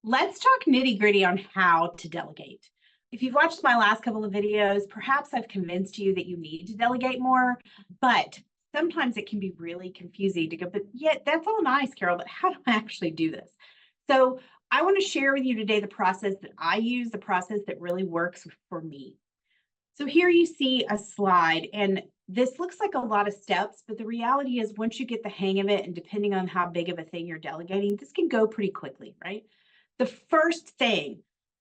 Let's talk nitty-gritty on how to delegate. If you've watched my last couple of videos, perhaps I've convinced you that you need to delegate more, but sometimes it can be really confusing to go, but yet that's all nice, Carol, but how do I actually do this? So I want to share with you today the process that I use, the process that really works for me. So here you see a slide, and this looks like a lot of steps, but the reality is once you get the hang of it, and depending on how big of a thing you're delegating, this can go pretty quickly, right? The first thing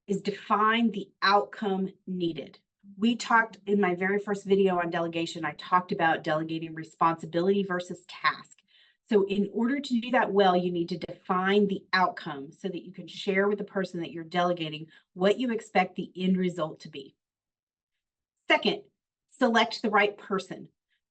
is define the outcome needed. We talked in my very first video on delegation, I talked about delegating responsibility versus task. So in order to do that well, you need to define the outcome so that you can share with the person that you're delegating what you expect the end result to be. Second, select the right person.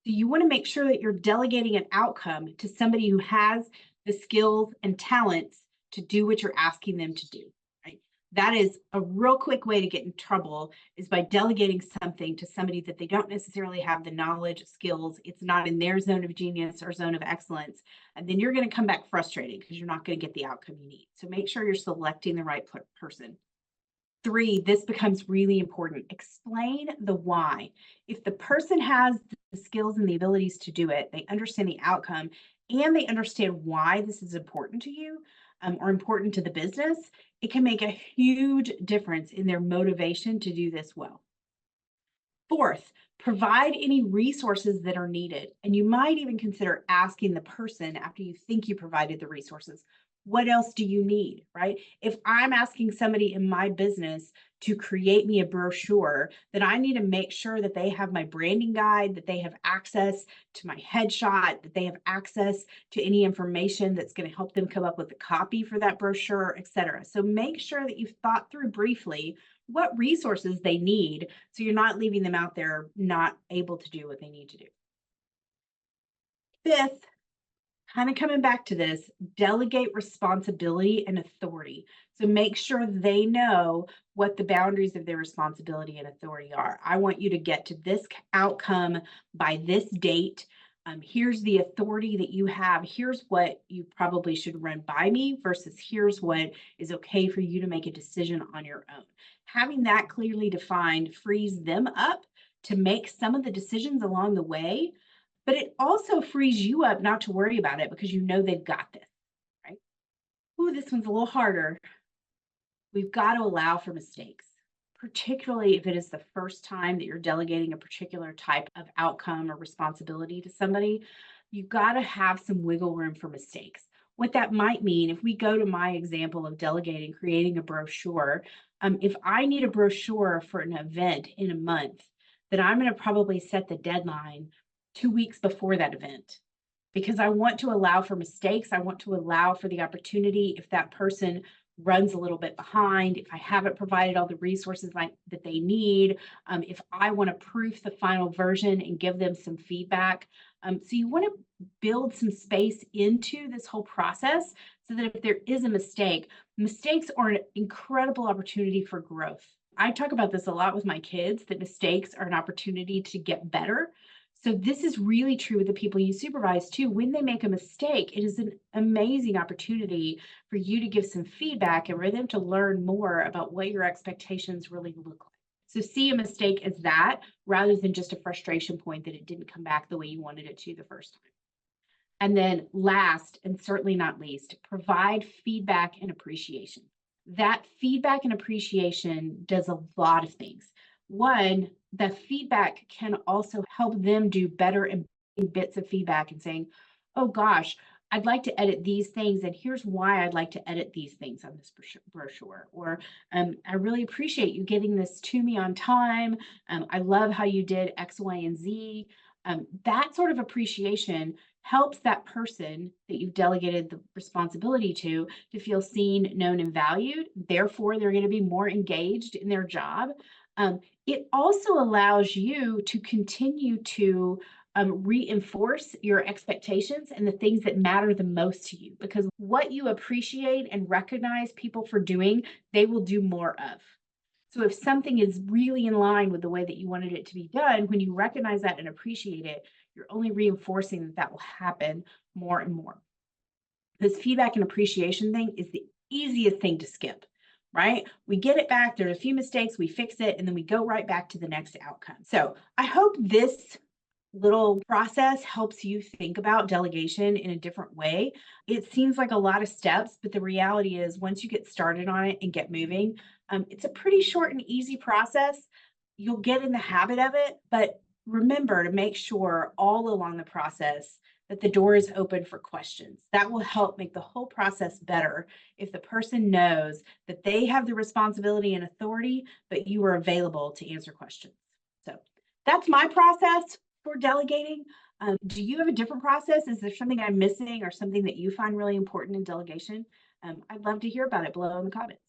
So you want to make sure that you're delegating an outcome to somebody who has the skills and talents to do what you're asking them to do, right? That is a real quick way to get in trouble, is by delegating something to somebody that they don't necessarily have the knowledge, skills, it's not in their zone of genius or zone of excellence. And then you're going to come back frustrated because you're not going to get the outcome you need. So make sure you're selecting the right person. 3, this becomes really important. Explain the why. If the person has the skills and the abilities to do it, they understand the outcome, and they understand why this is important to you or important to the business, it can make a huge difference in their motivation to do this well. 4th, provide any resources that are needed. And you might even consider asking the person after you think you provided the resources, what else do you need, right? If I'm asking somebody in my business to create me a brochure, then I need to make sure that they have my branding guide, that they have access to my headshot, that they have access to any information that's going to help them come up with the copy for that brochure, etc. So make sure that you've thought through briefly what resources they need, so you're not leaving them out there not able to do what they need to do. 5th, kind of coming back to this, delegate responsibility and authority. So make sure they know what the boundaries of their responsibility and authority are. I want you to get to this outcome by this date. Here's the authority that you have. Here's what you probably should run by me versus here's what is okay for you to make a decision on your own. Having that clearly defined frees them up to make some of the decisions along the way, but it also frees you up not to worry about it because you know they've got this, right? Ooh, this one's a little harder. We've got to allow for mistakes, particularly if it is the first time that you're delegating a particular type of outcome or responsibility to somebody. You've got to have some wiggle room for mistakes. What that might mean, if we go to my example of delegating, creating a brochure, if I need a brochure for an event in a month, then I'm going to probably set the deadline 2 weeks before that event, because I want to allow for mistakes. I want to allow for the opportunity if that person runs a little bit behind, if I haven't provided all the resources that they need, if I want to proof the final version and give them some feedback. So you want to build some space into this whole process so that if there is a mistake, mistakes are an incredible opportunity for growth. I talk about this a lot with my kids, that mistakes are an opportunity to get better. So this is really true with the people you supervise too. When they make a mistake, it is an amazing opportunity for you to give some feedback and for them to learn more about what your expectations really look like. So see a mistake as that rather than just a frustration point that it didn't come back the way you wanted it to the first time. And then last, and certainly not least, provide feedback and appreciation. That feedback and appreciation does a lot of things. One, the feedback can also help them do better in bits of feedback and saying, oh gosh, I'd like to edit these things, and here's why I'd like to edit these things on this brochure. Or I really appreciate you getting this to me on time. I love how you did X, Y, and Z. That sort of appreciation helps that person that you've delegated the responsibility to feel seen, known, and valued. Therefore, they're going to be more engaged in their job. It also allows you to continue to reinforce your expectations and the things that matter the most to you, because what you appreciate and recognize people for doing, they will do more of. So if something is really in line with the way that you wanted it to be done, when you recognize that and appreciate it, you're only reinforcing that will happen more and more. This feedback and appreciation thing is the easiest thing to skip, right? We get it back, there's a few mistakes, we fix it, and then we go right back to the next outcome. So I hope this little process helps you think about delegation in a different way. It seems like a lot of steps, but the reality is once you get started on it and get moving, it's a pretty short and easy process. You'll get in the habit of it, but remember to make sure all along the process that the door is open for questions. That will help make the whole process better if the person knows that they have the responsibility and authority, but you are available to answer questions. So that's my process for delegating. Do you have a different process? Is there something I'm missing or something that you find really important in delegation? I'd love to hear about it below in the comments.